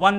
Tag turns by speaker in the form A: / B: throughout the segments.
A: 1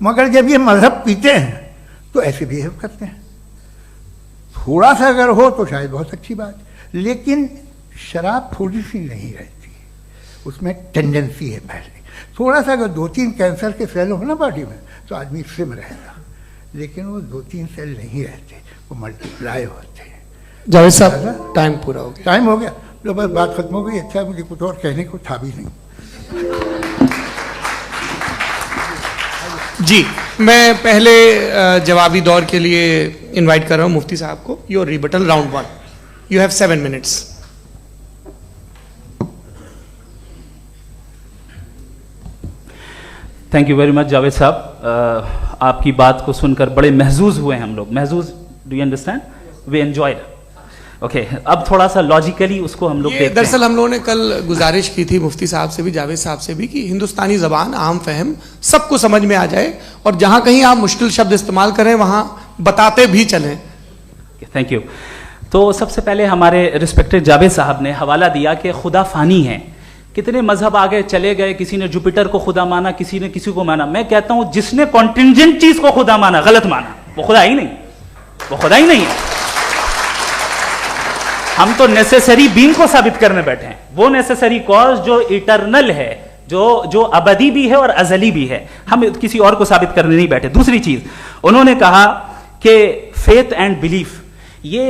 B: मगर जब ये मजहब पीते हैं तो ऐसे बिहेव करते हैं। थोड़ा सा अगर हो तो शायद बहुत अच्छी बात, लेकिन शराब थोड़ी सी नहीं रहती, उसमें टेंडेंसी है पहले। थोड़ा सा अगर 2-3 कैंसर के सेल हो ना बॉडी में तो आदमी सिम रहेगा, लेकिन वो 2-3 सेल नहीं रहते, वो मल्टीप्लाई होते हैं।
C: जावेद साहब टाइम पूरा हो गया।
B: टाइम हो गया, तो बस बात खत्म हो गई। अच्छा, मुझे कुछ और कहने को था भी नहीं।
C: जी, मैं पहले जवाबी दौर के लिए इनवाइट कर रहा हूं मुफ्ती साहब को। Your rebuttal round 1, you have 7 minutes.
A: Thank you very much Javed साहब, आपकी बात को सुनकर बड़े महजूज हुए हम लोग। महजूज, do you understand? We enjoyed. Okay, अब थोड़ा सा लॉजिकली उसको हम लोग देखते हैं।
C: दरअसल हम लोगों ने कल गुजारिश की थी मुफ्ती साहब से भी, जावेद साहब से भी, कि हिंदुस्तानी ज़बान आम फहम सबको समझ में आ जाए, और जहां कहीं आप मुश्किल शब्द इस्तेमाल करें वहां बताते भी चलें।
A: Thank you. तो सबसे पहले हमारे रिस्पेक्टेड जावेद साहब ने हवाला दिया कि खुदा फानी है। कितने मजहब आगे चले गए, किसी ने जुपिटर को खुदा माना, किसी ने किसी को माना। मैं कहता हूं जिसने कॉन्टिंजेंट चीज को खुदा माना, गलत माना, वो खुदा ही नहीं, वो खुदा ही नहीं है। हम तो नेसेसरी बीइंग को साबित करने बैठे हैं, वो नेसेसरी कॉज जो इटरनल है, जो अबदी भी है और अजली भी है। हम किसी और को साबित करने नहीं बैठे। दूसरी चीज उन्होंने कहा कि फेथ एंड बिलीफ, ये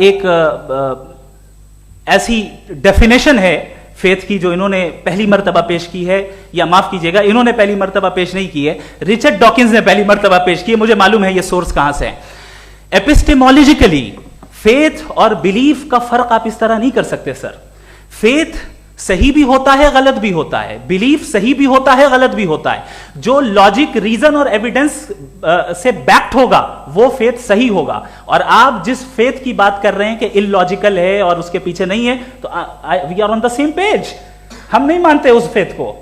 A: एक ऐसी डेफिनेशन है फेथ की जो इन्होंने पहली मर्तबा पेश की है, या माफ कीजिएगा इन्होंने पहली मर्तबा पेश नहीं की है, रिचर्ड डॉकिंस ने पहली मर्तबा पेश की है। मुझे मालूम है ये सोर्स कहां से है। एपिस्टेमोलॉजिकली फेथ और बिलीफ का फर्क आप इस तरह नहीं कर सकते सर। फेथ सही भी होता है, गलत भी होता है, बिलीफ सही भी होता है, गलत भी होता है। जो लॉजिक, रीजन और एविडेंस से बैक्ड होगा वो फेथ सही होगा। और आप जिस फेथ की बात कर रहे हैं कि इलॉजिकल है और उसके पीछे नहीं है, तो we are on the same page. हम नहीं मानते उस फेथ को,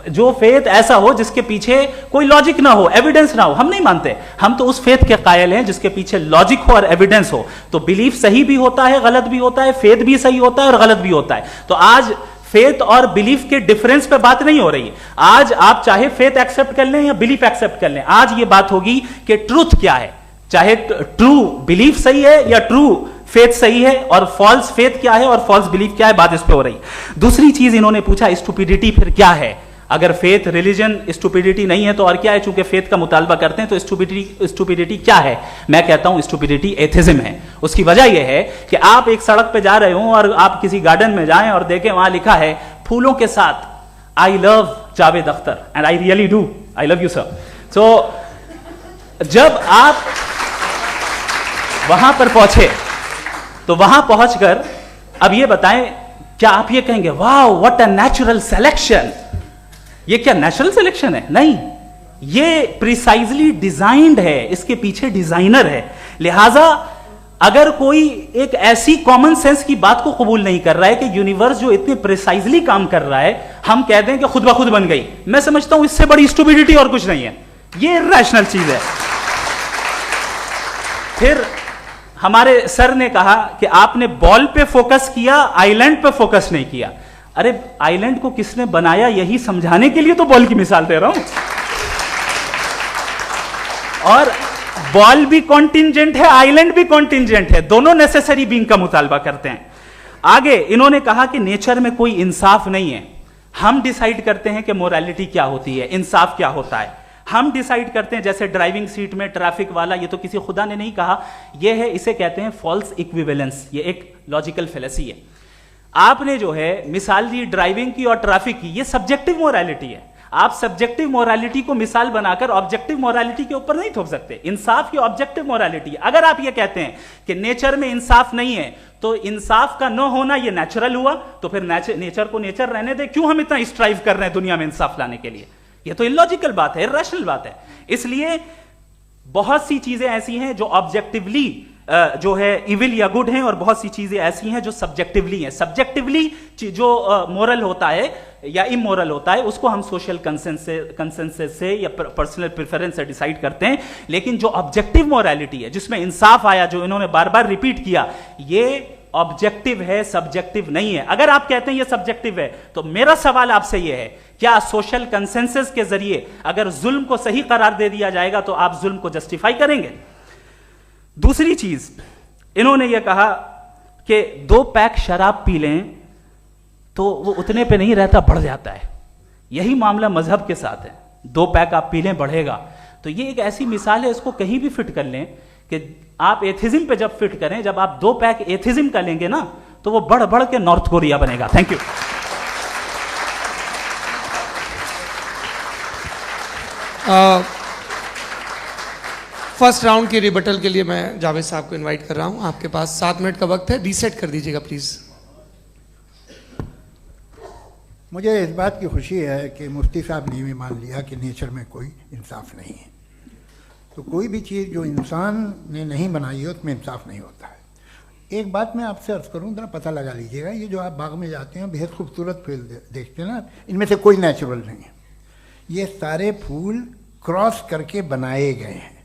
A: जो फेथ ऐसा हो जिसके पीछे कोई लॉजिक ना हो, एविडेंस ना हो, हम नहीं मानते। हम तो उस फेथ के कायल हैं जिसके पीछे लॉजिक हो और एविडेंस हो। तो बिलीफ सही भी होता है, गलत भी होता है, फेथ भी सही होता है और गलत भी होता है। तो आज फेथ और बिलीफ के डिफरेंस पे बात नहीं हो रही है। आज आप चाहे फेथ एक्सेप्ट कर लें या बिलीफ एक्सेप्ट कर लें, आज ये बात होगी कि ट्रूथ क्या है, चाहे ट्रू बिलीफ सही है या ट्रू फेथ सही है, और फॉल्स फेथ क्या है और फॉल्स बिलीफ क्या है, बात इस पे हो रही। दूसरी चीज इन्होंने पूछा स्टुपिडिटी फिर क्या है। अगर फेथ रिलीजन स्टुपिडिटी नहीं है तो और क्या है? चूंकि फेथ का मुतालबा करते हैं तो स्टुपिडिटी क्या है? मैं कहता हूं स्टुपिडिटी एथिज्म है। उसकी वजह यह है कि आप एक सड़क पे जा रहे हो और आप किसी गार्डन में जाएं और देखें वहां लिखा है फूलों के साथ I love Javed Akhtar, and I really do, I love you sir. So जब आप वहां पर पहुंचे तो वहां पहुंचकर अब ये बताएं, क्या आप ये कहेंगे वाह व्हाट अ नेचुरल सिलेक्शन? ये क्या नेचुरल सिलेक्शन है? नहीं, ये प्रिसाइजली डिजाइंड है, इसके पीछे डिजाइनर है। लिहाजा अगर कोई एक ऐसी कॉमन सेंस की बात को कबूल नहीं कर रहा है कि यूनिवर्स जो इतने प्रिसाइजली काम कर रहा है, हम कह दें कि खुद ब खुद बन गई, मैं समझता हूं इससे बड़ी स्टुपिडिटी और कुछ नहीं है। ये इरैशनल चीज है। फिर हमारे सर ने कहा कि आपने बॉल पे फोकस किया, आइलैंड पे फोकस नहीं किया। अरे आइलैंड को किसने बनाया यही समझाने के लिए तो बॉल की मिसाल दे रहा हूं। और बॉल भी कॉन्टिंजेंट है, आइलैंड भी कॉन्टिंजेंट है, दोनों नेसेसरी बीइंग का मुतालबा करते हैं। आगे इन्होंने कहा कि नेचर में कोई इंसाफ नहीं है। हम डिसाइड करते हैं कि मोरालिटी क्या होती है, इंसाफ क्या होता है। हम डिसाइड करते हैं, जैसे ड्राइविंग सीट में ट्रैफिक वाला, ये तो किसी खुदा ने नहीं कहा, ये है, इसे कहते हैं फॉल्स इक्विवेलेंस। ये एक लॉजिकल फेलेसी है। आपने जो है मिसाल दी ड्राइविंग की और ट्रैफिक की, ये सब्जेक्टिव मोरालिटी है। आप सब्जेक्टिव मोरालिटी को मिसाल बनाकर ऑब्जेक्टिव मोरालिटी के ऊपर नहीं थोप सकते। इंसाफ की ऑब्जेक्टिव मोरालिटी। अगर आप ये कहते हैं कि नेचर में इंसाफ नहीं है, तो इंसाफ का न होना ये नेचुरल हुआ, तो फिर नेचर को नेचर रहने दे। क्यों हम इतना स्ट्राइव कर रहे हैं दुनिया में इंसाफ लाने के लिए? ये तो इलॉजिकल बात है, इरैशनल बात है। इसलिए बहुत सी चीजें ऐसी हैं जो ऑब्जेक्टिवली जो है इविल या गुड हैं, और बहुत सी चीजें ऐसी हैं जो सब्जेक्टिवली हैं। सब्जेक्टिवली जो मोरल होता है या इमोरल होता है, उसको हम सोशल कंसेंसस से या पर्सनल प्रेफरेंस से डिसाइड करते हैं। लेकिन जो ऑब्जेक्टिव मोरालिटी है, जिसमें इंसाफ आया, जो इन्होंने बार बार रिपीट किया, ये ऑब्जेक्टिव है, सब्जेक्टिव नहीं है। अगर आप कहते हैं ये सब्जेक्टिव है, तो मेरा सवाल आपसे ये है, क्या सोशल कंसेंसस के जरिए अगर जुल्म को सही करार दे दिया जाएगा तो आप जुल्म को जस्टिफाई करेंगे? दूसरी चीज, इन्होंने ये कहा कि 2 पैक शराब पी लें तो वो उतने पे नहीं रहता, बढ़ जाता है। यही मामला मजहब के साथ है, 2 पैक आप पी लें बढ़ेगा। तो ये एक ऐसी मिसाल है, इसको कहीं भी फिट कर लें कि आप एथिज्म पे जब फिट करें, जब आप 2 पैक एथिज्म का लेंगे ना, तो वो बढ़ बढ़ के नॉर्थ कोरिया बनेगा। Thank you.
C: फर्स्ट राउंड की रिबटल के लिए मैं जावेद साहब को इनवाइट कर रहा हूं। आपके पास 7 मिनट का वक्त है, रीसेट कर दीजिएगा प्लीज।
B: मुझे इस बात की खुशी है कि मुफ्ती साहब ने भी मान लिया कि नेचर में कोई इंसाफ नहीं है। तो कोई भी चीज़ जो इंसान ने नहीं बनाई है उसमें इंसाफ नहीं होता है। एक बात मैं आपसे अर्ज़ करूँ, ज़रा पता लगा लीजिएगा, ये जो आप बाग में जाते हैं बेहद खूबसूरत फूल देखते हैं ना, इनमें से कोई नेचुरल नहीं है। ये सारे फूल क्रॉस करके बनाए गए हैं।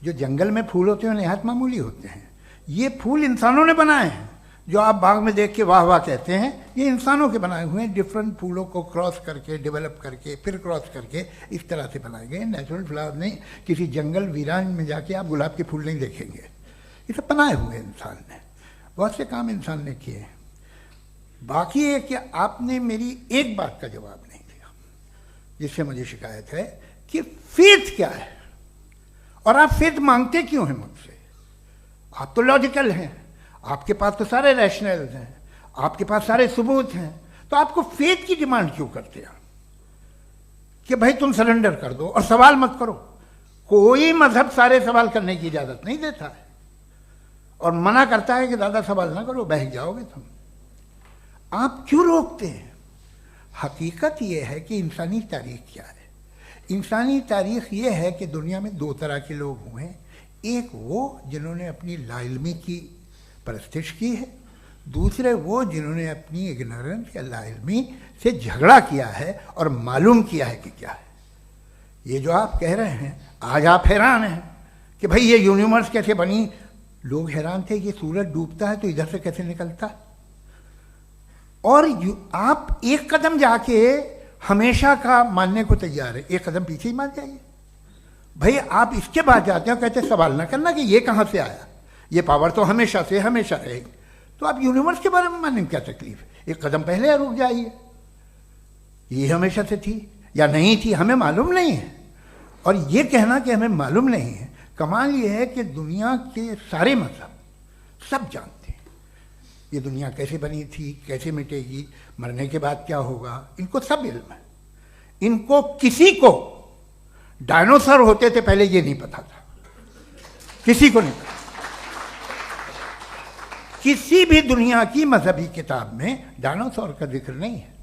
B: जो जंगल में फूल होते हैं नहायत मामूली होते हैं, ये फूल इंसानों ने बनाए हैं। जो आप बाग में देख के वाह वाह कहते हैं, ये इंसानों के बनाए हुए हैं। डिफरेंट फूलों को क्रॉस करके, डेवलप करके, फिर क्रॉस करके इस तरह से बनाए गए। नेचुरल फ्लावर नहीं। किसी जंगल वीरान में जाके आप गुलाब के फूल नहीं देखेंगे। ये सब बनाए हुए इंसान ने, बहुत से काम इंसान ने किए हैं। बाकी है कि आपने मेरी एक बात का जवाब नहीं दिया, जिससे मुझे शिकायत है कि फेथ क्या है और आप फेथ मांगते क्यों हैं मुझसे? आप तो लॉजिकल हैं, आपके पास तो सारे रैशनल्स हैं, आपके पास सारे सबूत हैं, तो आपको फेथ की डिमांड क्यों करते हैं कि भाई तुम सरेंडर कर दो और सवाल मत करो? कोई मजहब सारे सवाल करने की इजाजत नहीं देता है और मना करता है कि दादा सवाल ना करो, बह जाओगे तुम। आप क्यों रोकते हैं? हकीकत यह है कि इंसानी तारीख क्या है। इंसानी तारीख ये है कि दुनिया में 2 तरह के लोग हुए हैं। एक वो जिन्होंने अपनी लाइल्मी की परस्तिश की है, दूसरे वो जिन्होंने अपनी इग्नोरेंस या लाइल्मी से झगड़ा किया है और मालूम किया है कि क्या है। ये जो आप कह रहे हैं, आज आप हैरान हैं कि भाई ये यूनिवर्स कैसे बनी। लोग हैरान थे कि सूरज डूबता है तो इधर से कैसे निकलता है। और आप एक कदम जाके हमेशा का मानने को तैयार है, एक कदम पीछे ही मान जाइए। भाई आप इसके बाद जाते हो, कहते सवाल ना करना कि ये कहाँ से आया, ये पावर तो हमेशा से हमेशा रहेगी। तो आप यूनिवर्स के बारे में मानने में क्या तकलीफ है? एक कदम पहले रुक जाइए। ये हमेशा से थी या नहीं थी, हमें मालूम नहीं है। और ये कहना कि हमें मालूम नहीं है, कमाल ये है कि दुनिया के सारे मजहब सब जानते हैं ये दुनिया कैसे बनी थी, कैसे मिटेगी, मरने के बाद क्या होगा, इनको सब इल्म है। इनको किसी को डायनासोर होते थे पहले ये नहीं पता था, किसी को नहीं पता। किसी भी दुनिया की मजहबी किताब में डायनासोर का जिक्र नहीं है।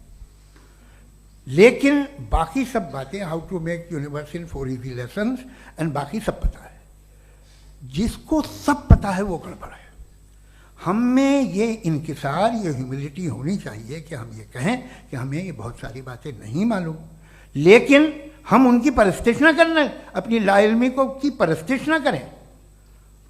B: लेकिन बाकी सब बातें, how to make universe in 4 easy lessons and बाकी सब पता है। जिसको सब पता है वो गड़बड़ है। हम में ये इंकिसार, ये ह्यूमिलिटी होनी चाहिए कि हम ये कहें कि हमें ये बहुत सारी बातें नहीं मालूम, लेकिन हम उनकी परस्तिश न करना, अपनी लाइल्मी को की परस्तिश न करें,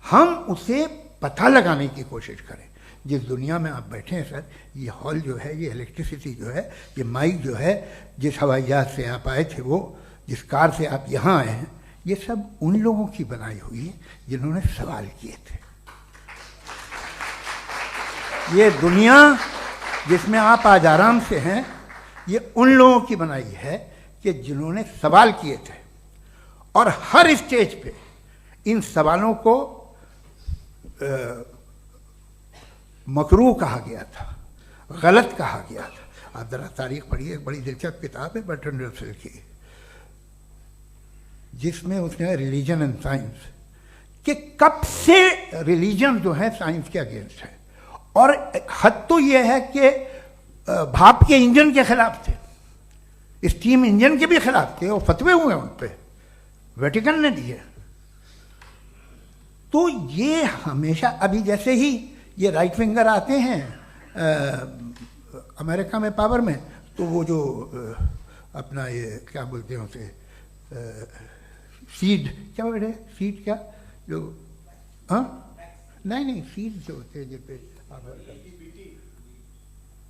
B: हम उसे पता लगाने की कोशिश करें। जिस दुनिया में आप बैठे हैं सर, ये हॉल जो है, ये इलेक्ट्रिसिटी जो है, ये माइक जो है, जिस हवाई जहाज से आप आए थे, वो जिस कार से आप यहाँ आए हैं, ये सब उन लोगों की बनाई हुई है जिन्होंने सवाल किए थे। ये दुनिया जिसमें आप आज आराम से हैं, ये उन लोगों की बनाई है कि जिन्होंने सवाल किए थे। और हर स्टेज पे इन सवालों को मकरूह कहा गया था, गलत कहा गया था। आप जरा तारीख पढ़िए, एक बड़ी दिलचस्प किताब है बर्ट्रैंड रसेल की, जिसमें उसने रिलीजन एंड साइंस कि कब से रिलीजन जो है साइंस के अगेंस्ट है। और हद तो यह है कि भाप के इंजन के खिलाफ थे, स्टीम इंजन के भी खिलाफ थे, और फतवे हुए उन पर, वेटिकन ने दिए। तो ये हमेशा, अभी जैसे ही ये राइट फिंगर आते हैं अमेरिका में पावर में, तो वो जो अपना ये क्या बोलते हैं उसे, सीड क्या बोलते हैं, सीड क्या जो, हाँ नहीं सीड जो होते हैं जिस पे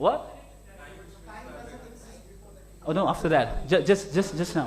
A: What? Oh no, after that. Just now.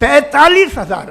B: 45,000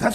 B: 10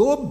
B: 2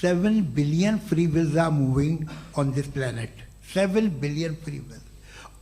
B: 7 billion free wills are moving on this planet. 7 billion free wills.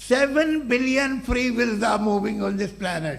B: 7 billion free wills are moving on this planet.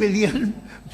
B: billion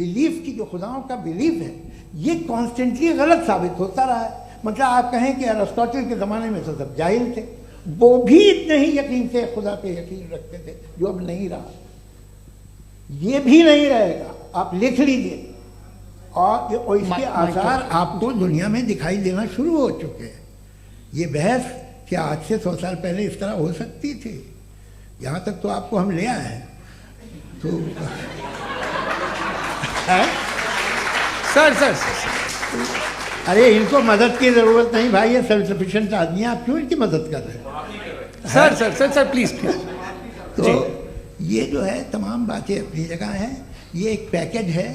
B: belief की, जो खुदाओं का बिलीफ है, ये कॉन्स्टेंटली गलत साबित होता रहा है। मतलब आप कहें कि अरिस्टोटल के ज़माने में तो सब जाहिल थे, वो भी इतने ही यकीन से खुदा पे यकीन रखते थे, जो अब नहीं रहा, ये भी नहीं रहेगा, आप लिख लीजिए। और इसके आसार आपको दुनिया में दिखाई देना शुरू हो चुके हैं। ये बहस क्या आज से 100 साल पहले इस तरह हो सकती थी? यहाँ तक तो आपको हम ले आए हैं। तो
C: सर
B: अरे इनको मदद की ज़रूरत नहीं भाई, ये सेल्फ सफिशिएंट आदमी है, आप क्यों इनकी मदद कर रहे हैं?
C: Sir please.
B: तो ये जो है तमाम बातें अपनी जगह हैं। ये एक पैकेज है।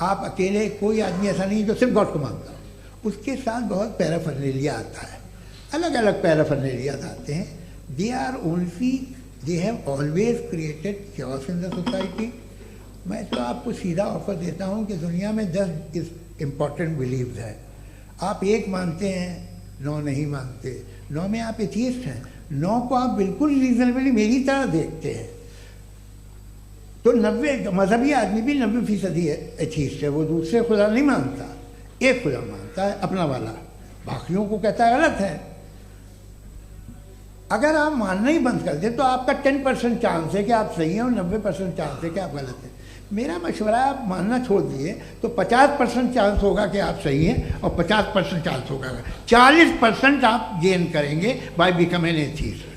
B: आप अकेले, कोई आदमी ऐसा नहीं जो सिर्फ गॉड को मानता हो, उसके साथ बहुत पैराफर्नेलिया आता है, अलग अलग पैराफर्नेलियाज आते हैं। They have always created chaos in the society. मैं तो आपको सीधा ऑफर देता हूँ कि दुनिया में 10 इम्पॉर्टेंट बिलीव्स हैं। आप 1 मानते हैं, 9 नहीं मानते, 9 में आप एथीस्ट हैं, 9 को आप बिल्कुल रीजनेबली मेरी तरह देखते हैं। तो 90 मजहबी आदमी भी 90% एथीस्ट है, वो दूसरे खुदा नहीं मानता, एक खुदा मानता है अपना वाला, बाकियों को कहता है गलत है। अगर आप मानना ही बंद कर दें तो आपका 10% चांस है कि आप सही हैं और 90% चांस है कि आप गलत हैं। मेरा मशवरा है आप मानना छोड़ दिए तो 50% चांस होगा कि आप सही हैं और 50% चांस होगा, 40% आप गेन करेंगे बाय बिकमिंग एथीस्ट।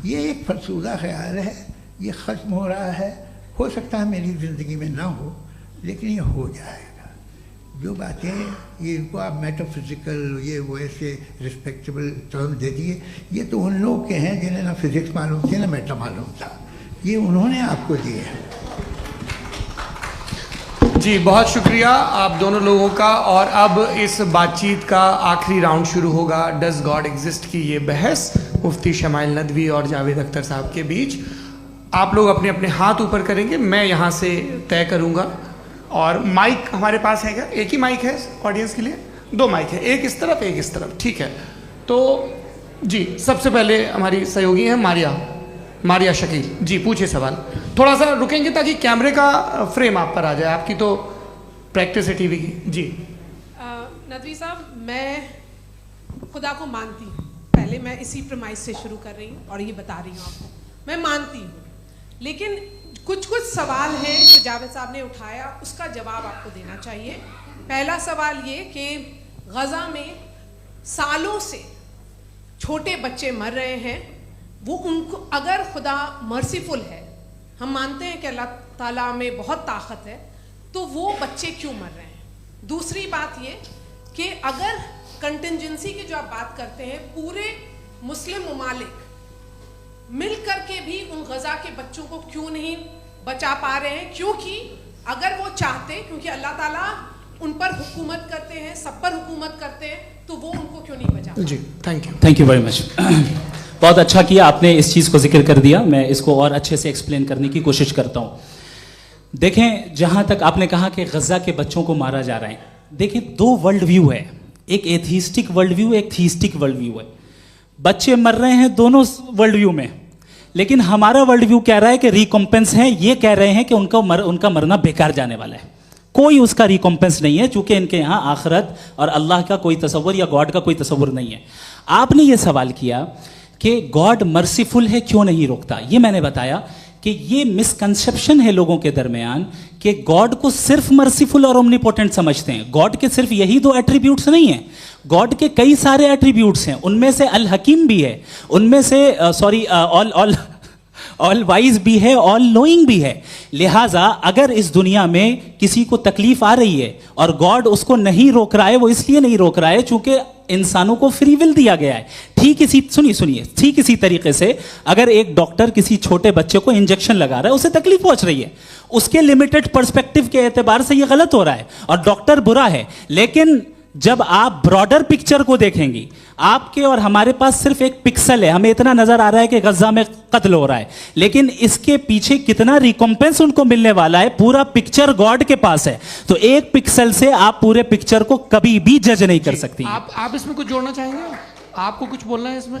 B: ये एक फरसूदा ख्याल है, ये ख़त्म हो रहा है। हो सकता है मेरी ज़िंदगी में ना हो, लेकिन ये हो जाएगा। जो बातें ये इनको आप मेटाफिजिकल, ये वो ऐसे रिस्पेक्टेबल टर्म दे दिए, ये तो उन लोग के हैं जिन्हें ना फिज़िक्स मालूम थी ना मेटा मालूम था, ये उन्होंने आपको दिए हैं।
C: जी बहुत शुक्रिया आप दोनों लोगों का। और अब इस बातचीत का आखिरी राउंड शुरू होगा, डज गॉड एग्जिस्ट की ये बहस मुफ्ती शमाइल नदवी और जावेद अख्तर साहब के बीच। आप लोग अपने अपने हाथ ऊपर करेंगे, मैं यहाँ से तय करूँगा। और माइक हमारे पास है क्या? एक ही माइक है ऑडियंस के लिए? 2 माइक है, एक इस तरफ एक इस तरफ, ठीक है। तो जी सबसे पहले हमारी सहयोगी हैं मारिया शकील जी, पूछिए सवाल। थोड़ा सा रुकेंगे ताकि कैमरे का फ्रेम आप पर आ जाए, आपकी तो प्रैक्टिस है टीवी की। जी
D: नदवी साहब, मैं खुदा को मानती हूँ, पहले मैं इसी प्रमाइस से शुरू कर रही हूँ और ये बता रही हूँ आपको, मैं मानती हूँ। लेकिन कुछ सवाल हैं जो जावेद साहब ने उठाया, उसका जवाब आपको देना चाहिए। पहला सवाल ये कि गज़ा में सालों से छोटे बच्चे मर रहे हैं, वो उनको, अगर खुदा मर्सीफुल है, हम मानते हैं कि अल्लाह ताला में बहुत ताकत है, तो वो बच्चे क्यों मर रहे हैं? दूसरी बात ये कि अगर कंटिजेंसी की जो आप बात करते हैं, पूरे मुस्लिम ममालिक मिल कर के भी उन गज़ा के बच्चों को क्यों नहीं बचा पा रहे हैं? क्योंकि अगर वो चाहते, क्योंकि अल्लाह ताला उन पर हुकूमत करते हैं, सब पर हुकूमत करते हैं, तो वो उनको क्यों नहीं बचा?
C: जी थैंक यू
A: वेरी मच। बहुत अच्छा किया आपने इस चीज़ को जिक्र कर दिया, मैं इसको और अच्छे से एक्सप्लेन करने की कोशिश करता हूँ। देखें, जहाँ तक आपने कहा कि गज़ा के बच्चों को मारा जा रहा है, देखें 2 वर्ल्ड व्यू है, एक एथीस्टिक वर्ल्ड व्यू, एक थीस्टिक वर्ल्ड व्यू है। बच्चे मर रहे हैं दोनों वर्ल्ड व्यू में, लेकिन हमारा वर्ल्ड व्यू कह रहा है कि रिकॉम्पेंस है, ये कह रहे हैं कि उनका मरना बेकार जाने वाला है, कोई उसका रिकॉम्पेंस नहीं है, चूंकि इनके यहाँ आखिरत और अल्लाह का कोई तसव्वुर या गॉड का कोई तसव्वुर नहीं है। आपने ये सवाल किया कि गॉड मर्सीफुल है, क्यों नहीं रोकता? ये मैंने बताया कि ये मिसकंसेप्शन है लोगों के दरमियान कि गॉड को सिर्फ मर्सीफुल और ओमनीपोटेंट समझते हैं। गॉड के सिर्फ यही 2 एट्रीब्यूट्स नहीं हैं, गॉड के कई सारे एट्रीब्यूट्स हैं, उनमें से अल हकीम भी है, उनमें से ऑल वाइज भी है, ऑल नोइंग भी है। लिहाजा अगर इस दुनिया में किसी को तकलीफ आ रही है और गॉड उसको नहीं रोक रहा है, वो इसलिए नहीं रोक रहा है चूंकि इंसानों को फ्री विल दिया गया है। ठीक इसी तरीके से अगर एक डॉक्टर किसी छोटे बच्चे को इंजेक्शन लगा रहा है, उसे तकलीफ पहुंच रही है, उसके लिमिटेड पर्सपेक्टिव के एतबार से ये गलत हो रहा है और डॉक्टर बुरा है। लेकिन जब आप ब्रॉडर पिक्चर को देखेंगी, आपके और हमारे पास सिर्फ एक पिक्सल है, हमें इतना नजर आ रहा है कि गजा में कत्ल हो रहा है, लेकिन इसके पीछे कितना रिकॉम्पेंस उनको मिलने वाला है, पूरा पिक्चर गॉड के पास है। तो एक पिक्सल से आप पूरे पिक्चर को कभी भी जज नहीं कर सकती।
C: आप इसमें कुछ जोड़ना चाहेंगे? आपको कुछ बोलना है इसमें?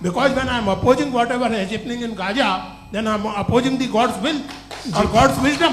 E: Because when I am opposing whatever is happening in Gaza, then I am opposing the God's will or God's wisdom.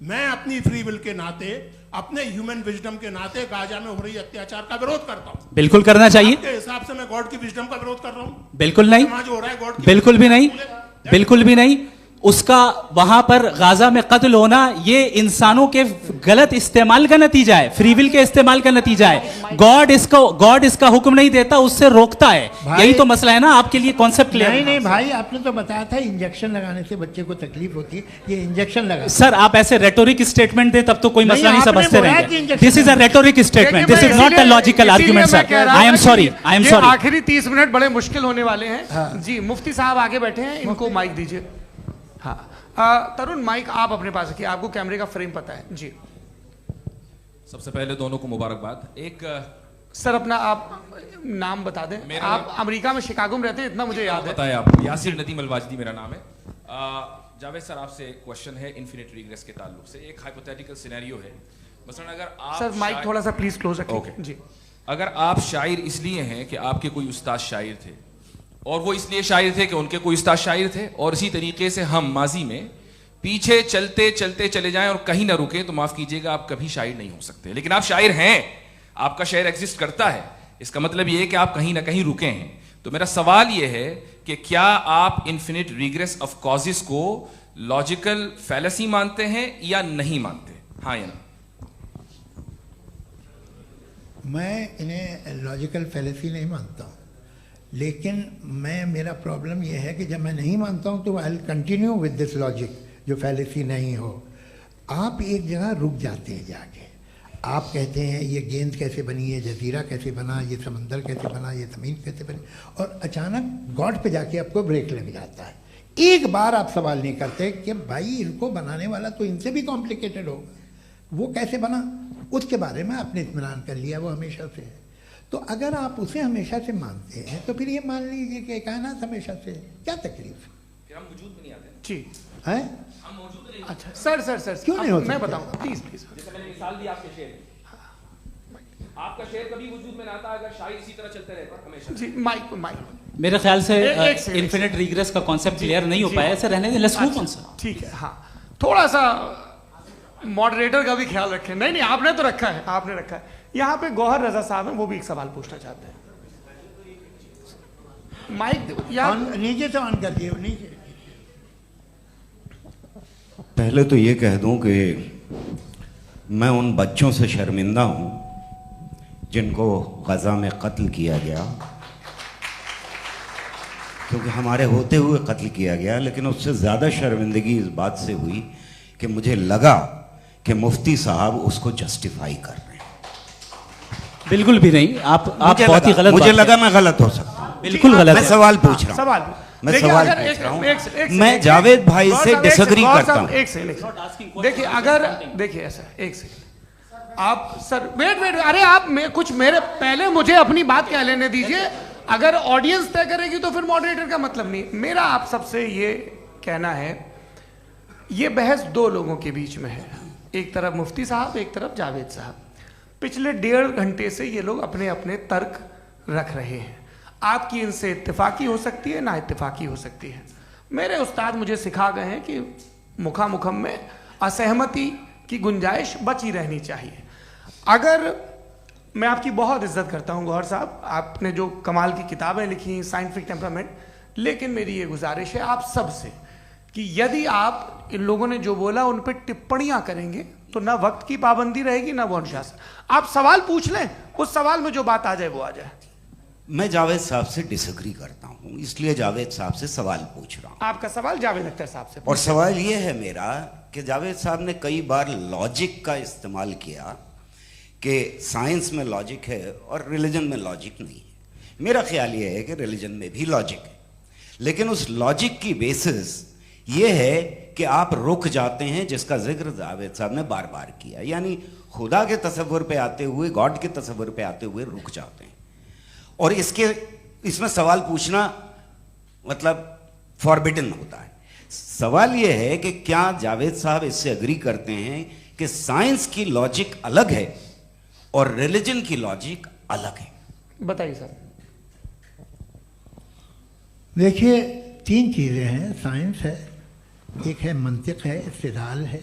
E: मैं अपनी फ्री विल के नाते, अपने ह्यूमन विजडम के नाते गाजा में हो रही अत्याचार का विरोध करता हूँ।
A: बिल्कुल करना चाहिए।
E: आपके हिसाब से मैं गॉड की विजडम का विरोध कर रहा हूँ?
A: बिल्कुल नहीं,
E: समाज हो रहा है गॉड की,
A: बिल्कुल भी नहीं, बिल्कुल भी नहीं। उसका वहां पर गाजा में कत्ल होना ये इंसानों के गलत इस्तेमाल का नतीजा है, फ्री विल के इस्तेमाल का नतीजा है। गॉड इसका हुक्म नहीं देता, उससे रोकता है। यही तो मसला है ना, आपके लिए कॉन्सेप्ट क्लियर?
B: नहीं भाई, आपने तो बताया था इंजेक्शन लगाने से बच्चे को तकलीफ होती है, ये इंजेक्शन लगा।
A: सर आप ऐसे रेटोरिक स्टेटमेंट दे तब तो कोई मसला नहीं,
B: आपने
A: समझते
B: बोला कि
A: रहेंगे।
B: Injection
A: this is a rhetoric statement, this is not a logical argument sir. I am sorry, I am sorry.
C: आखिरी 30 मिनट बड़े मुश्किल होने वाले हैं। जी मुफ्ती साहब आगे बैठे हैं, इनको माइक दीजिए। हाँ तरुण, माइक आप अपने पास रखिए, आपको कैमरे का फ्रेम पता है जी।
F: सबसे पहले दोनों को मुबारकबाद। एक
C: सर अपना आप नाम बता दें। आप अमेरिका में शिकागो में रहते हैं, इतना मुझे याद है।
F: बताया आपको, यासिर नदीम अलवाजदी मेरा नाम है। जावेद सर आपसे एक क्वेश्चन है इन्फिनिट रिग्रेस के ताल्लुक से। एक हाइपोथेटिकल सिनेरियो है, मसलन अगर आप
C: सर माइक थोड़ा सा प्लीज क्लोज रखिए जी।
F: अगर आप शायर इसलिए हैं कि आपके कोई उस्ताद शायर थे, और वो इसलिए शायर थे कि उनके कोई उस्ताद शायर थे, और इसी तरीके से हम माजी में पीछे चलते चलते चले जाएं और कहीं ना रुके, तो माफ कीजिएगा आप कभी शायर नहीं हो सकते। लेकिन आप शायर हैं, आपका शायर एग्जिस्ट करता है, इसका मतलब ये है कि आप कहीं ना कहीं रुके हैं। तो मेरा सवाल ये है कि क्या आप इन्फिनिट रिग्रेस ऑफ कॉजेस को लॉजिकल फैलेसी मानते हैं या नहीं मानते? हाँ या ना?
B: मैं इन्हें लॉजिकल फैलेसी नहीं मानता हूँ, लेकिन मेरा प्रॉब्लम यह है कि जब मैं नहीं मानता हूँ तो I will continue with this logic जो फैलेसी नहीं हो। आप एक जगह रुक जाते हैं जाके, आप कहते हैं ये गेंद कैसे बनी, ये जजीरा कैसे बना, ये समंदर कैसे बना, ये ज़मीन कैसे बनी, और अचानक गॉड पे जाके आपको ब्रेक लग जाता है। एक बार आप सवाल नहीं करते कि भाई इनको बनाने वाला तो इनसे भी कॉम्प्लिकेटेड होगा, वो कैसे बना, उसके बारे में आपने इत्मीनान कर लिया, वो हमेशा से है। तो अगर आप उसे हमेशा से मानते हैं तो फिर ये मान लीजिए कि कायनात हमेशा से है, क्या तकलीफ है?
F: हम वजूद में नहीं आते
C: जी
B: हैं?
F: हम मौजूद नहीं।
C: अच्छा सर
B: क्यों नहीं हो
C: मैं
B: सकते?
C: बताऊंगा प्लीज प्लीज।
F: जैसे मैंने मिसाल दी आपके शेर, आपका शेर कभी वजूद में ना आता अगर शायर इसी तरह चलते रहते हमेशा।
C: जी माइक
A: मेरे ख्याल से
C: एक सेकंड।
A: इन्फिनिट रिग्रेस का कॉन्सेप्ट क्लियर नहीं हो पाया, ऐसे रहने दें, लेट्स मूव ऑन सर।
C: ठीक है। हाँ थोड़ा सा मॉडरेटर का भी ख्याल रखें। नहीं आपने तो रखा है, आपने रखा है। यहाँ पे गौहर रजा साहब हैं, वो भी एक सवाल पूछना चाहते हैं। माइक यार
B: नीचे से ऑन कर दिए, नीचे।
G: पहले तो ये कह दूं कि मैं उन बच्चों से शर्मिंदा हूं जिनको गजा में कत्ल किया गया, क्योंकि हमारे होते हुए कत्ल किया गया। लेकिन उससे ज़्यादा शर्मिंदगी इस बात से हुई कि मुझे लगा कि मुफ्ती साहब उसको जस्टिफाई कर रहे हैं।
A: बिल्कुल भी नहीं, आप बहुत ही गलत।
G: मुझे लगा मैं गलत हो सकता हूं,
A: बिल्कुल गलत
G: मैं
A: है।
G: सवाल पूछ रहा हूं,
C: सवाल
G: मैं
C: देखिए,
G: सवाल
C: अगर
G: पूछ रहा हूं।
C: एक
G: मैं जावेद भाई से डिसएग्री करता हूं।
C: एक सेकंड देखिए, अगर देखिए ऐसा एक सेकंड आप सर वेट अरे आप कुछ मेरे पहले मुझे अपनी बात कह लेने दीजिए। अगर ऑडियंस तय करेगी तो फिर मॉडरेटर का मतलब नहीं। मेरा आप सबसे ये कहना है, ये बहस दो लोगों के बीच में है, एक तरफ मुफ्ती साहब, एक तरफ जावेद साहब। पिछले 1.5 घंटे से ये लोग अपने अपने तर्क रख रहे हैं। आपकी इनसे इत्तेफाकी हो सकती है, ना इत्तेफाकी हो सकती है। मेरे उस्ताद मुझे सिखा गए हैं कि मुखामुखम में असहमति की गुंजाइश बची रहनी चाहिए। अगर मैं आपकी बहुत इज्जत करता हूं गौहर साहब, आपने जो कमाल की किताबें लिखी, साइंटिफिक टेम्परामेंट, लेकिन मेरी ये गुजारिश है आप सबसे कि यदि आप इन लोगों ने जो बोला उन पर टिप्पणियां करेंगे तो ना वक्त की पाबंदी रहेगी ना वो अनुशासन। आप सवाल पूछ लें, उस सवाल में जो बात आ जाए वो आ जाए।
G: मैं जावेद साहब से डिसएग्री करता हूं, इसलिए जावेद साहब से सवाल पूछ रहा हूं।
C: आपका सवाल जावेद अख्तर साहब से।
G: और सवाल ये है मेरा कि जावेद साहब ने कई बार लॉजिक का इस्तेमाल किया कि साइंस में लॉजिक है और रिलीजन में लॉजिक नहीं है। मेरा ख्याल ये है कि रिलीजन में भी लॉजिक है, लेकिन उस लॉजिक की बेसिस ये है कि आप रुक जाते हैं, जिसका जिक्र जावेद साहब ने बार बार किया, यानी खुदा के तसव्वुर पे आते हुए, गॉड के तसव्वुर पे आते हुए रुक जाते हैं। और इसमें सवाल पूछना मतलब फॉरबिडन होता है। सवाल यह है कि क्या जावेद साहब इससे एग्री करते हैं कि साइंस की लॉजिक अलग है और रिलीजन की लॉजिक अलग है?
C: बताइए सर।
B: देखिए 3 चीज़ें हैं, साइंस है, एक है मंतिक है, इस्तिदलाल है,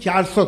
B: 400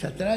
B: 17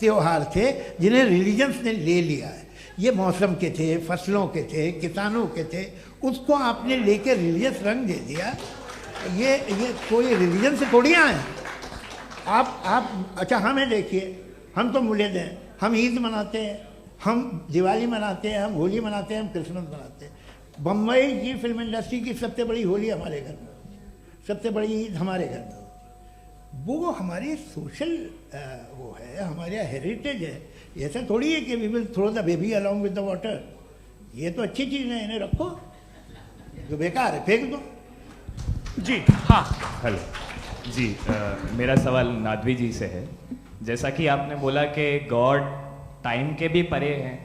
B: त्योहार थे जिन्हें रिलीजन्स ने ले लिया है। ये मौसम के थे, फसलों के थे, किसानों के थे, उसको आपने लेके रिलीजियस रंग दे दिया। ये कोई रिलीजन से थोड़ी आए हैं आप। अच्छा हमें देखिए, हम तो मुल्द हैं, हम ईद मनाते हैं, हम दिवाली मनाते हैं, हम होली मनाते हैं, हम क्रिसमस मनाते हैं। बम्बई की फिल्म इंडस्ट्री की सबसे बड़ी होली हमारे घर में, सबसे बड़ी ईद हमारे घर में। वो हमारी सोशल वो है, हमारा हेरिटेज है। ऐसा थोड़ी है कि we will throw the baby along with the water. ये तो अच्छी चीज़ है, इन्हें रखो, जो बेकार है फेंक दो।
C: जी हाँ,
H: हेलो जी, मेरा सवाल नादवी जी से है। जैसा कि आपने बोला कि गॉड टाइम के भी परे हैं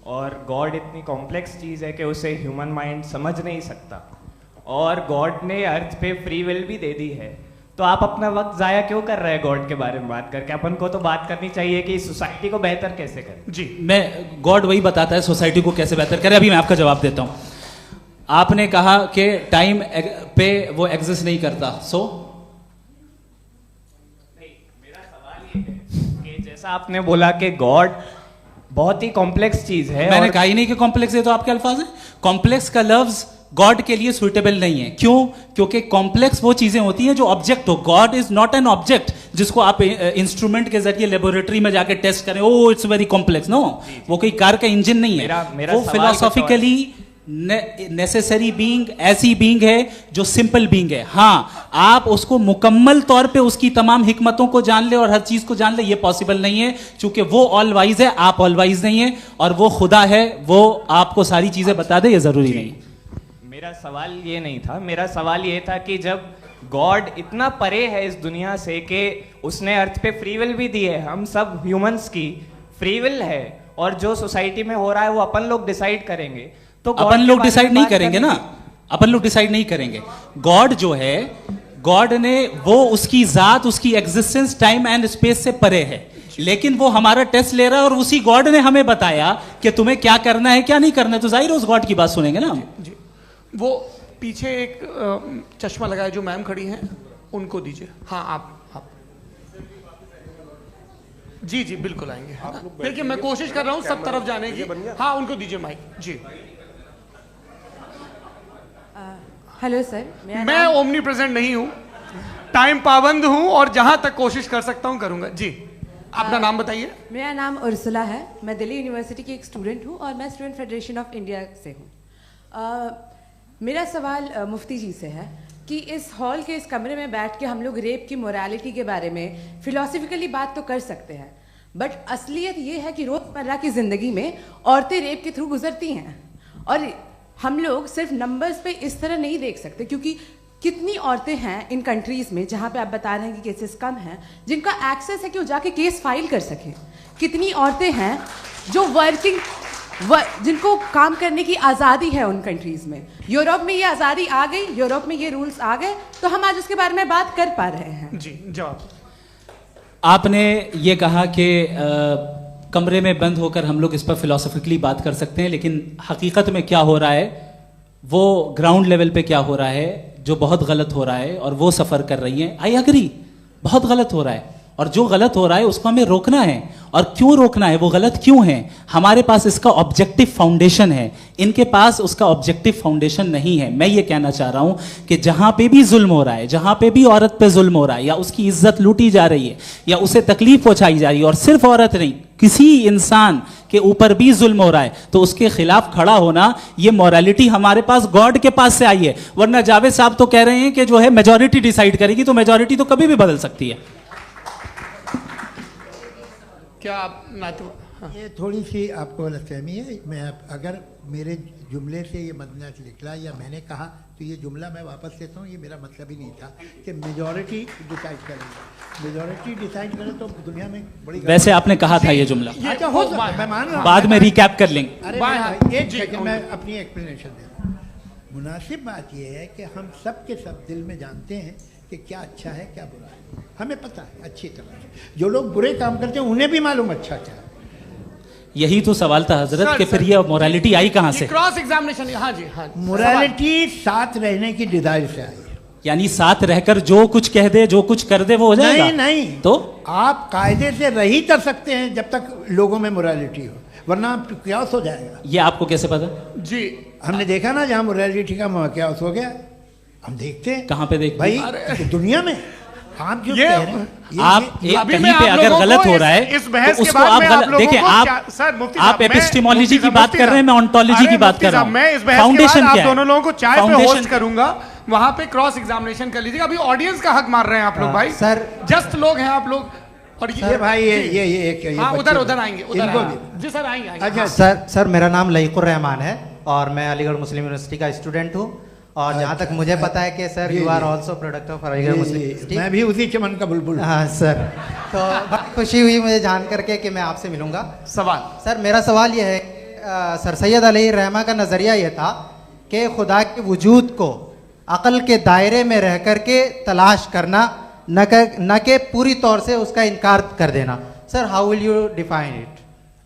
H: और गॉड इतनी कॉम्प्लेक्स चीज़ है कि उसे ह्यूमन माइंड समझ नहीं सकता, और गॉड ने अर्थ पे फ्री विल भी दे दी है, तो आप अपना वक्त ज़ाया क्यों कर रहे हैं गॉड के बारे में बात करके? अपन को तो बात करनी चाहिए कि सोसाइटी को बेहतर कैसे करें।
A: जी, मैं गॉड वही बताता है सोसाइटी को कैसे बेहतर करे। अभी मैं आपका जवाब देता हूँ। आपने कहा कि टाइम पे वो एग्जिस्ट नहीं करता, सो
H: मेरा सवाल ये है कि जैसा आपने बोला कि गॉड बहुत ही कॉम्प्लेक्स चीज है,
A: मैंने कहा ही नहीं कि कॉम्प्लेक्स है, तो आपके अल्फाज हैं। कॉम्प्लेक्स का लफ्ज गॉड के लिए सुइटेबल नहीं है। क्यों? क्योंकि कॉम्प्लेक्स वो चीजें होती हैं जो ऑब्जेक्ट हो। God is not an object जिसको आप इंस्ट्रूमेंट के जरिए लेबोरेटरी में जाके टेस्ट करें, oh it's very complex. No, वो कोई कार का इंजन नहीं है। वो फिलोसॉफिकली नेसेसरी बीइंग ऐसी बीइंग है जो सिंपल बीइंग है। हाँ, आप उसको मुकम्मल तौर पे उसकी तमाम हिकमतों को जान ले और हर चीज को जान ले, ये पॉसिबल नहीं है, क्योंकि वो ऑल वाइज है, आप ऑल वाइज नहीं है, और वो खुदा है, वो आपको सारी चीजें बता दे, ये जरूरी नहीं।
H: मेरा सवाल ये नहीं था, मेरा सवाल ये था कि जब गॉड इतना परे है इस दुनिया से कि उसने अर्थ पे फ्री विल भी दी है, हम सब ह्यूमंस की फ्री विल है, और जो सोसाइटी में हो रहा है वो अपन लोग डिसाइड करेंगे, तो
A: अपन लोग डिसाइड नहीं करेंगे ना, अपन लोग डिसाइड नहीं करेंगे। गॉड जो है, गॉड ने वो उसकी जात, उसकी एग्जिस्टेंस टाइम एंड स्पेस से परे है, लेकिन वो हमारा टेस्ट ले रहा है और उसी गॉड ने हमें बताया कि तुम्हें क्या करना है क्या नहीं करना है, तो जाहिर है उस गॉड की बात सुनेंगे ना हम।
C: जी, वो पीछे एक चश्मा लगाए जो मैम खड़ी हैं, उनको दीजिए। हाँ आप जी जी बिल्कुल आएंगे। देखिए मैं कोशिश कर रहा हूँ सब तरफ जाने की। हाँ उनको दीजिए माइक। जी
I: हेलो सर,
C: मैं ओमनी प्रेजेंट नहीं हूँ, टाइम पाबंद हूँ और जहां तक कोशिश कर सकता हूँ करूंगा। जी अपना नाम बताइए।
I: मेरा नाम उर्सुला है, मैं दिल्ली यूनिवर्सिटी की एक स्टूडेंट हूँ और मैं स्टूडेंट फेडरेशन ऑफ इंडिया से हूँ। मेरा सवाल मुफ्ती जी से है कि इस हॉल के इस कमरे में बैठ के हम लोग रेप की मोरालिटी के बारे में फिलोसफिकली बात तो कर सकते हैं, बट असलियत ये है कि रोज़मर्रा की ज़िंदगी में औरतें रेप के थ्रू गुजरती हैं, और हम लोग सिर्फ नंबर्स पे इस तरह नहीं देख सकते, क्योंकि कितनी औरतें हैं इन कंट्रीज़ में जहाँ पे आप बता रहे हैं कि केसेस कम हैं, जिनका एक्सेस है कि वो जाके केस फाइल कर सकें। कितनी औरतें हैं जो जिनको काम करने की आज़ादी है उन कंट्रीज़ में। यूरोप में ये आज़ादी आ गई, यूरोप में ये रूल्स आ गए, तो हम आज उसके बारे में बात कर पा रहे हैं।
C: जी जवाब।
A: आपने ये कहा कि कमरे में बंद होकर हम लोग इस पर फिलोसफिकली बात कर सकते हैं, लेकिन हकीकत में क्या हो रहा है, वो ग्राउंड लेवल पे क्या हो रहा है जो बहुत गलत हो रहा है, और वो सफ़र कर रही हैं। आई एग्री, बहुत गलत हो रहा है, और जो गलत हो रहा है उसको हमें रोकना है। और क्यों रोकना है, वो गलत क्यों है, हमारे पास इसका ऑब्जेक्टिव फाउंडेशन है, इनके पास उसका ऑब्जेक्टिव फाउंडेशन नहीं है। मैं ये कहना चाह रहा हूं कि जहां पे भी जुल्म हो रहा है, जहां पे भी औरत पे जुल्म हो रहा है, या उसकी इज्जत लूटी जा रही है, या उसे तकलीफ पहुंचाई जा रही है, और सिर्फ औरत नहीं, किसी इंसान के ऊपर भी जुल्म हो रहा है, तो उसके खिलाफ खड़ा होना, ये मोरालिटी हमारे पास गॉड के पास से आई है। वरना जावेद साहब तो कह रहे हैं कि जो है मेजॉरिटी डिसाइड करेगी, तो मेजॉरिटी तो कभी भी बदल सकती है।
C: क्या आप
B: ये थोड़ी सी आपको गलतफहमी है। मैं अगर मेरे जुमले से ये मदना निकला या मैंने कहा, तो ये जुमला मैं वापस लेता हूँ। ये मेरा मतलब ही नहीं था कि मेजॉरिटी डिसाइड करेंगे। मेजॉरिटी डिसाइड करे तो दुनिया में बड़ी, वैसे
A: आपने कहा था ये जुमला।
B: अच्छा हो सकता है, मैं मान रहा हूँ,
A: बाद में रिकैप कर लेंगे।
B: अरे एक सेकंड, मैं अपनी एक्सप्लेनेशन देता हूँ। मुनासिब बात यह है कि हम सब के सब दिल में जानते हैं कि क्या अच्छा है क्या बुरा है, हमें पता है अच्छी तरह से। जो लोग बुरे काम करते हैं उन्हें भी मालूम अच्छा क्या है।
A: यही तो सवाल था हजरत कि फिर ये मोरालिटी आई कहाँ से?
C: Cross examination. हाँ जी हाँ।
B: मोरालिटी साथ रहने की डिजायर से आई है।
A: यानी साथ रहकर जो कुछ कह दे जो कुछ कर दे वो हो जाएगा?
B: नहीं
A: तो
B: आप कायदे से रही कर सकते हैं जब तक लोगों में मोरालिटी हो, वरना क्यास हो जाएगा।
A: ये आपको कैसे पता?
B: जी हमने देखा ना, जहाँ मोरालिटी का क्यास हो गया, हम देखते हैं।
A: कहाँ पे देखते
B: भाई
A: हैं?
B: दुनिया में आप जो कह रहे हैं,
A: आप कहीं पे अगर गलत हो रहा है
J: इस बहस
A: तो
J: के
A: उसको
J: बाद
A: आप
J: मैं
A: गलत देखिए। आप एपिस्टेमोलॉजी की बात कर रहे हैं, मैं ऑन्टोलॉजी की बात कर रहा हूँ।
J: मैं इस बहस
A: फाउंडेशन
J: के बाद
A: क्या
J: आप दोनों लोगों को चाय पे
A: फाउंडेशन
J: होस्ट करूंगा, वहां पे क्रॉस एग्जामिनेशन कर लीजिएगा। अभी ऑडियंस का हक मार रहे हैं आप लोग भाई,
B: सर
J: जस्ट लोग हैं आप लोग। और
B: ये भाई ये
J: हाँ उधर आएंगे, उधर
B: इनको
J: आएंगे। जी सर आएंगे।
B: अच्छा
K: सर मेरा नाम लईकुर रहमान है और मैं अलीगढ़ मुस्लिम यूनिवर्सिटी का स्टूडेंट हूँ। और जहाँ तक मुझे पता है कि sir you are also product of Aligarh Muslim University.
B: मैं भी उसी चमन का बुलबुल।
K: हाँ सर, तो बड़ी खुशी हुई मुझे जान करके कि मैं आपसे मिलूंगा।
J: सवाल
K: सर मेरा सवाल ये है, सर सैयद अलैहि रहमा का नज़रिया ये था कि खुदा के वजूद को अक़ल के दायरे में रह कर के तलाश करना, न कि पूरी तौर से उसका इनकार कर देना। Sir how will you define it?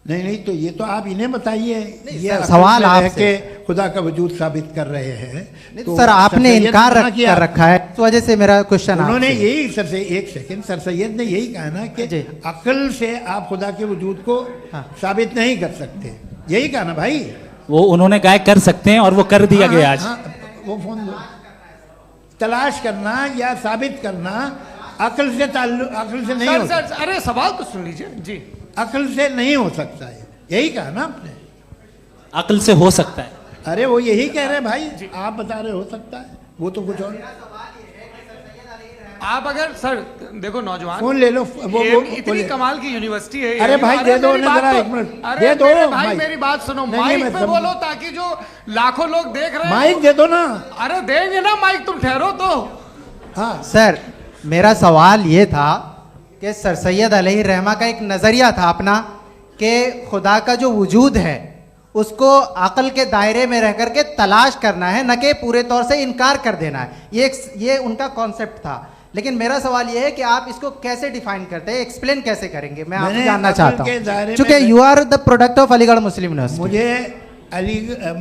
B: नहीं तो ये तो आप इन्हें बताइए। ये
K: सवाल
B: आपसे खुदा का वजूद साबित कर रहे हैं
K: तो सर आपने इनकार कर रखा है, इस वजह से मेरा क्वेश्चन
B: उन्होंने यही सर से एक सेकंड सर सैयद ने यही कहा ना कि अक्ल से आप खुदा के वजूद को साबित नहीं कर सकते, यही कहा ना भाई।
A: वो उन्होंने कहा कर सकते हैं और वो कर दिया गया आज।
B: वो फोन दो। तलाश करना या साबित करना अक्ल से अक्ल से नहीं हो सकता।
J: अरे सवाल तो सुन लीजिए जी।
B: अक्ल से नहीं हो सकता है, यही कहा ना आपने।
A: अक्ल से हो सकता है।
B: अरे वो यही कह रहे हैं भाई, आप बता रहे हो सकता है, वो तो कुछ और।
J: आप अगर सर देखो नौजवान
B: फोन ले लो, वो
J: इतनी कमाल की यूनिवर्सिटी है।
B: अरे भाई दे दो जरा एक मिनट, दे दो
J: भाई मेरी बात सुनो, माइक पे बोलो ताकि जो लाखों लोग देख रहे हैं।
B: माइक दे दो ना।
J: अरे देंगे ना माइक, तुम ठहरो तो।
B: हाँ
K: सर मेरा सवाल ये था कि सर सैयद अलैहि रहमा का एक नज़रिया था अपना कि खुदा का जो वजूद है उसको अक़ल के दायरे में रह कर के तलाश करना है, न कि पूरे तौर से इनकार कर देना है। ये उनका कॉन्सेप्ट था। लेकिन मेरा सवाल ये है कि आप इसको कैसे डिफाइन करते हैं, एक्सप्लेन कैसे करेंगे, मैं आपसे जानना चाहता हूँ। चूंकि you are the product of Aligarh Muslim University.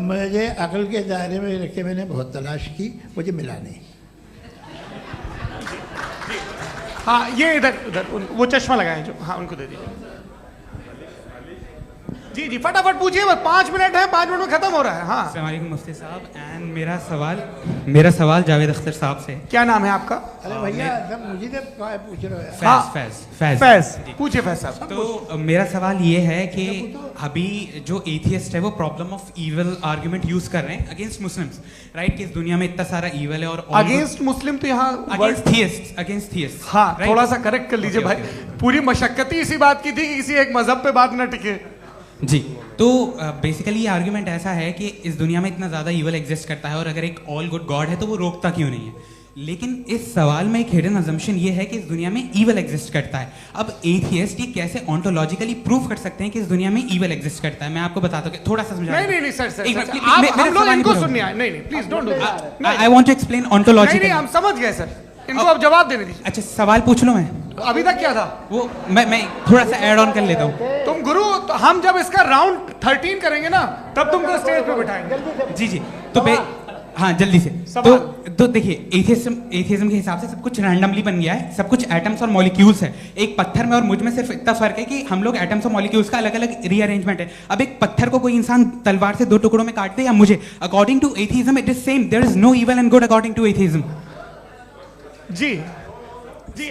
B: मुझे अक़ल के दायरे में रख के मैंने बहुत तलाश की, मुझे मिला नहीं।
J: हाँ ये इधर वो चश्मा लगाए जो, हाँ उनको दे दीजिए। जी जी फटाफट पूछिए, बस 5 मिनट है, 5 मिनट में खत्म हो रहा है। हाँ
L: अस्सलाम वालेकुम मुफ्ती साहब। एंड मेरा सवाल जावेद अख्तर साहब से।
J: क्या नाम है आपका?
B: अरे भैया सब मुझे पूछ रहे हो।
L: फैज
J: पूछिए फैज साहब।
L: तो मेरा सवाल ये है कि अभी जो एथियस्ट है वो problem of evil argument use कर रहे हैं अगेंस्ट मुस्लिम्स, राइट? कि इस दुनिया में इतना सारा इविल है और
J: अगेंस्ट मुस्लिम तो यहाँ
L: अगेंस्ट थियस्ट।
J: हाँ थोड़ा सा करेक्ट कर लीजिए भाई। पूरी मशक्कत ही इसी बात की थी कि किसी एक मजहब पे बात ना टिके।
L: जी तो बेसिकली ये आर्गुमेंट ऐसा है कि इस दुनिया में इतना ज़्यादा ईवल एग्जिस्ट करता है और अगर एक ऑल गुड गॉड है तो वो रोकता क्यों नहीं है? लेकिन इस सवाल में एक हिडन अजम्पशन ये है कि इस दुनिया में ईवल एग्जिस्ट करता है। अब एथियस्ट ये कैसे ऑन्टोलॉजिकली प्रूव कर सकते हैं कि इस दुनिया में ईवल एग्जिस्ट करता है? मैं आपको बताता हूँ, थोड़ा सा समझा।
J: नहीं सर हम लोग इनको सुनने आए। नहीं please don't do that.
L: I want to explain ontology.
J: नहीं हम समझ गए सर, इनको अब जवाब देने दीजिए।
L: अच्छा सवाल पूछ लो। मैं
J: अभी तक क्या था
L: वो मैं थोड़ा सा ऐड ऑन कर लेता हूँ।
J: तुम गुरु, तो हम जब इसका राउंड 13 करेंगे ना तब तुमको स्टेज पे बिठाएंगे।
L: जी तो हाँ जल्दी से। तो देखिए एथियज्म के हिसाब से सब कुछ रैंडमली बन गया है, सब कुछ एटम्स और मॉलिक्यूल्स है। एक पत्थर में और मुझ में सिर्फ इतना फर्क है कि हम लोग एटम्स और मॉलिक्यूल्स का अलग अलग रीअरेंजमेंट है। अब एक पत्थर को कोई इंसान तलवार से 2 टुकड़ों में काटते या मुझे, according to atheism it is same. There is no evil and good according to atheism.
J: जी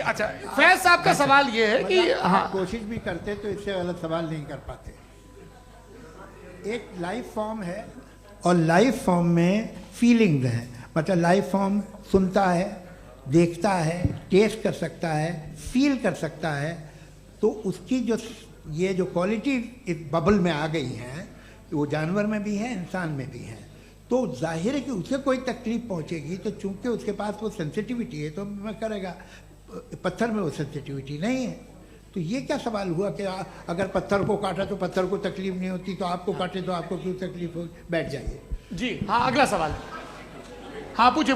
J: अच्छा फैज साहब का सवाल ये है कि हाँ
B: कोशिश भी करते तो इससे गलत सवाल नहीं कर पाते। एक लाइफ फॉर्म है और लाइफ फॉर्म में फीलिंग्स हैं, मतलब लाइफ फॉर्म सुनता है, देखता है, टेस्ट कर सकता है, फील कर सकता है। तो उसकी जो ये जो क्वालिटी इस बबल में आ गई है वो जानवर में भी है, इंसान में भी है। तो जाहिर है कि उसे कोई तकलीफ पहुंचेगी, तो चूंकि उसके पास वो सेंसिटिविटी है तो मैं करेगा। पत्थर में वो सेंसिटिविटी नहीं है। तो ये क्या सवाल हुआ कि अगर पत्थर को काटा तो पत्थर को तकलीफ नहीं होती, तो आपको काटे तो आपको क्यों तकलीफ हो? बैठ जाइए
J: जी। हाँ अगला सवाल। हाँ पूछे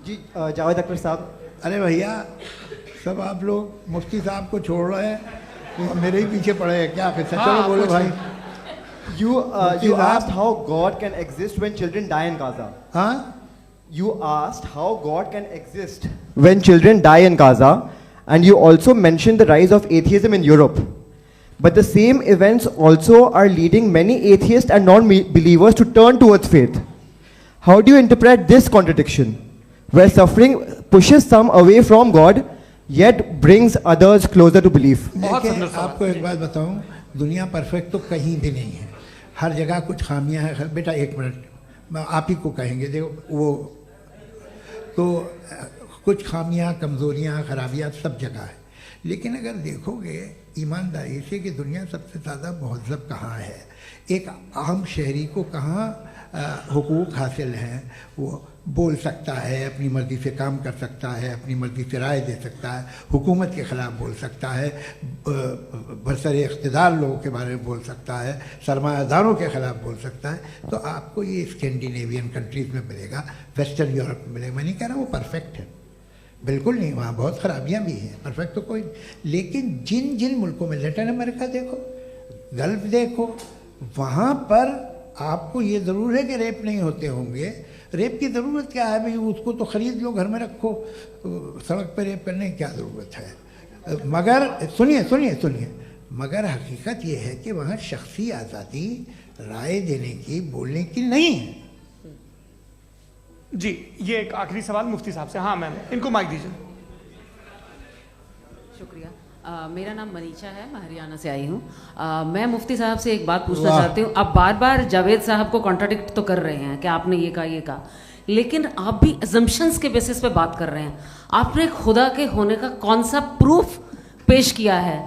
M: जी जावेद अख्तर साहब।
B: अरे भैया सब आप लोग मुफ्ती साहब को छोड़ रहे हैं, तो मेरे ही पीछे पड़े हैं क्या? फिर चलो बोलो भाई।
M: You asked how God can exist when children die in Gaza.
B: हाँ
M: you asked how God can exist when children die in Gaza, and you also mentioned the rise of atheism in Europe. But the same events also are leading many atheists and non-believers to turn towards faith. How do you interpret this contradiction, where suffering pushes some away from God, yet brings others closer to belief?
B: देखिए, आपको एक बात बताऊं, दुनिया perfect तो कहीं भी नहीं है, हर जगह कुछ खामियां हैं। बेटा एक मिनट, आप ही को कहेंगे, देखो वो तो कुछ खामियां, कमज़ोरियां, खराबियां सब जगह है। लेकिन अगर देखोगे ईमानदारी से कि दुनिया सबसे ज़्यादा महज़ब कहाँ है, एक आम शहरी को कहाँ हुकूक हासिल हैं, वो बोल सकता है, अपनी मर्ज़ी से काम कर सकता है, अपनी मर्ज़ी से राय दे सकता है, हुकूमत के ख़िलाफ़ बोल सकता है, बरसरे इक़्तिदार लोगों के बारे में बोल सकता है, सरमायादारों के ख़िलाफ़ बोल सकता है। तो आपको ये स्कैंडिनेवियन कंट्रीज़ में मिलेगा, वेस्टर्न यूरोप में मिलेगा। मैं नहीं कह रहा वो परफेक्ट है, बिल्कुल नहीं, वहाँ बहुत ख़राबियाँ भी हैं, परफेक्ट तो कोई। लेकिन जिन जिन मुल्कों में, लैटिन अमेरिका देखो, गल्फ़ देखो, वहाँ पर आपको ये ज़रूर है कि रेप नहीं होते होंगे। रेप की ज़रूरत क्या है भाई, उसको तो ख़रीद लो, घर में रखो, सड़क पर रेप करने की क्या ज़रूरत है। मगर सुनिए सुनिए सुनिए, मगर हकीकत ये है कि वहाँ शख्सी आज़ादी राय देने की, बोलने की नहीं है।
J: जी, ये एक आखिरी सवाल मुफ्ती साहब से। हाँ मैम, इनको माइक दीजिए।
N: शुक्रिया। मेरा नाम मनीषा है, मैं हरियाणा से आई हूँ। मैं मुफ्ती साहब से एक बात पूछना चाहती हूँ। आप बार बार जावेद साहब को कॉन्ट्राडिक्ट तो कर रहे हैं कि आपने ये कहा, लेकिन आप भी अजम्पशंस के बेसिस पे बात कर रहे हैं। आपने खुदा के होने का कौन सा प्रूफ पेश किया है,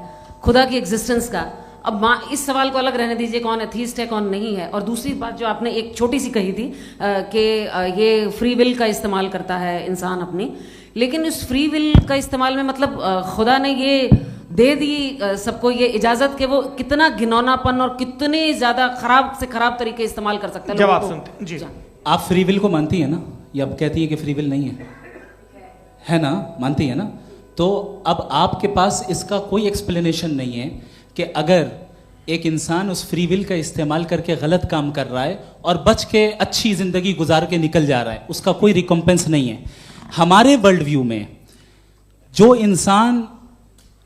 N: खुदा की एग्जिस्टेंस का? अब इस सवाल को अलग रहने दीजिए, कौन एथीस्ट है कौन नहीं है। और दूसरी बात जो आपने एक छोटी सी कही थी कि ये फ्री विल का इस्तेमाल करता है इंसान अपनी, लेकिन इस फ्री विल का इस्तेमाल में मतलब खुदा ने ये दे दी सबको ये इजाज़त कि वो कितना घिनौनापन और कितने ज़्यादा ख़राब से ख़राब तरीके इस्तेमाल कर सकता है।
J: जवाब सुनते जी।
A: आप फ्री विल को मानती है ना, या अब कहती है कि फ्री विल नहीं है ना, मानती है ना? तो अब आपके पास इसका कोई एक्सप्लेनेशन नहीं है कि अगर एक इंसान उस फ्री विल का इस्तेमाल करके गलत काम कर रहा है और बच के अच्छी ज़िंदगी गुजार के निकल जा रहा है, उसका कोई रिकम्पेंस नहीं है। हमारे वर्ल्ड व्यू में जो इंसान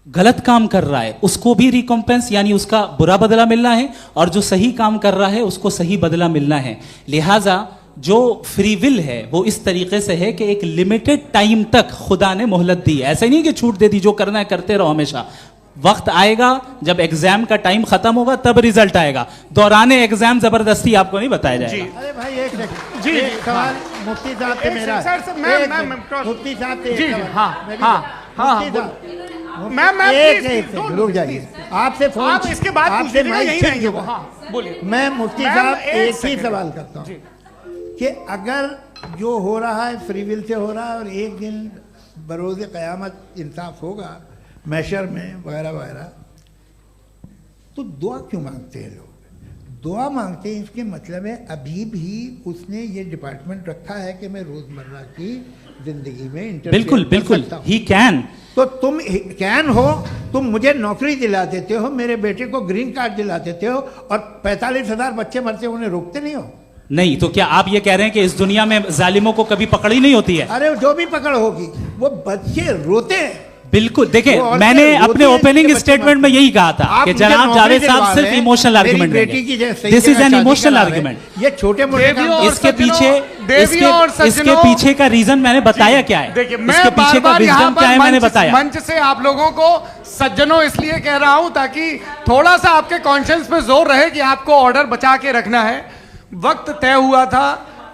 A: गलत काम कर रहा है उसको भी रिकम्पेंस यानी उसका बुरा बदला मिलना है, और जो सही काम कर रहा है उसको सही बदला मिलना है। लिहाजा जो फ्री विल है वो इस तरीके से है कि एक लिमिटेड टाइम तक खुदा ने मोहलत दी है। ऐसा नहीं कि छूट दे दी, जो करना है करते रहो हमेशा। वक्त आएगा जब एग्जाम का टाइम खत्म होगा तब रिजल्ट आएगा, दौराने एग्जाम जबरदस्ती आपको नहीं बताया जाएगा।
B: अरे भाई एक सेकंड, जी सवाल मुफ्ती साहब से मेरा, मुफ्ती साहब से
J: जी, हाँ,
B: रुक जाइए, आपसे फोन,
J: आप इसके बाद
B: आपसे
J: यही रहेंगे वो। हाँ बोलिए।
B: मैं मुफ्ती साहब एक ही सवाल करता हूँ कि अगर जो हो रहा है फ्री विल से हो रहा है और एक दिन बरोज़ क़यामत इंसाफ होगा मैशर में वगैरह वगैरह, तो दुआ क्यों मांगते हैं लोग? दुआ मांगते हैं इसके मतलब है अभी भी उसने ये डिपार्टमेंट रखा है कि मैं रोज़मर्रा की जिंदगी में
A: बिल्कुल बिल्कुल ही कैन।
B: तो तुम कैन हो, तुम मुझे नौकरी दिला देते हो, मेरे बेटे को ग्रीन कार्ड दिला देते हो, और 45,000 बच्चे मरते हो, उन्हें रोकते नहीं हो।
A: नहीं तो क्या आप ये कह रहे हैं कि इस दुनिया में जालिमों को कभी पकड़ ही नहीं होती है?
B: अरे जो भी पकड़ होगी, वो बच्चे रोते हैं।
A: बिल्कुल, देखिए मैंने अपने ओपनिंग स्टेटमेंट में यही कहा था कि जनाब जावेद साहब सिर्फ इमोशनल आर्गुमेंट देंगे। This is an emotional argument.
B: ये छोटे मोटे
A: इसके पीछे का रीजन मैंने बताया क्या है,
J: देखिए मैं
A: इसके पीछे का रीजन क्या है मैंने बताया।
J: मंच से आप लोगों को सज्जनों इसलिए कह रहा हूं ताकि थोड़ा सा आपके कॉन्शियंस पे जोर रहे कि आपको ऑर्डर बचा के रखना है। वक्त तय हुआ था,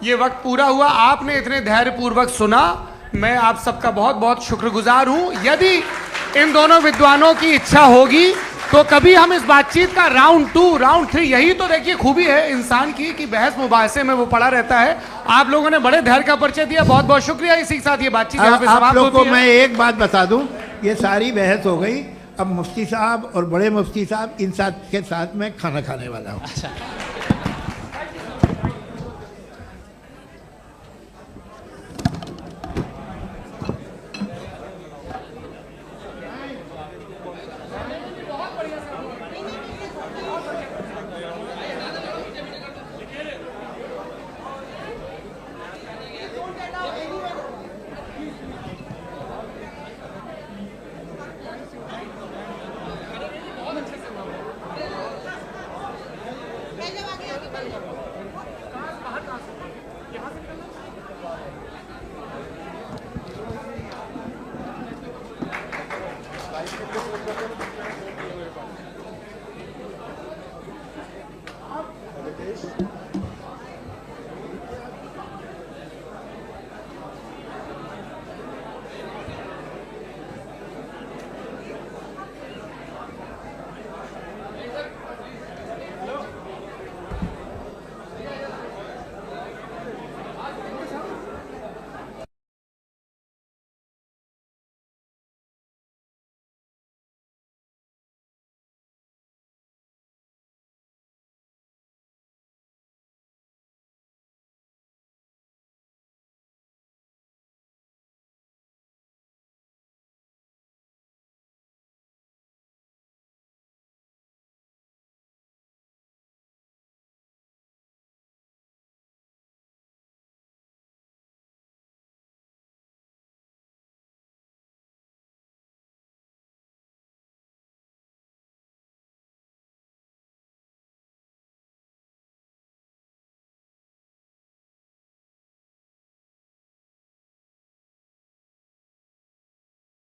J: ये वक्त पूरा हुआ, आपने इतने धैर्यपूर्वक सुना, मैं आप सबका बहुत बहुत शुक्रगुजार हूं। यदि इन दोनों विद्वानों की इच्छा होगी तो कभी हम इस बातचीत का राउंड 2, राउंड 3, यही तो देखिए खूबी है इंसान की कि बहस मुबाहसे में वो पड़ा रहता है। आप लोगों ने बड़े धैर्य का परिचय दिया, बहुत बहुत शुक्रिया। इसी के साथ ये बातचीत यहाँ पे समाप्त होती है।
B: आप लोग को मैं एक बात बता दूं, ये सारी बहस हो गई, अब मुफ्ती साहब और बड़े मुफ्ती साहब इन साथ के साथ मैं खाना खाने वाला हूँ।
A: अच्छा।
O: Thank you.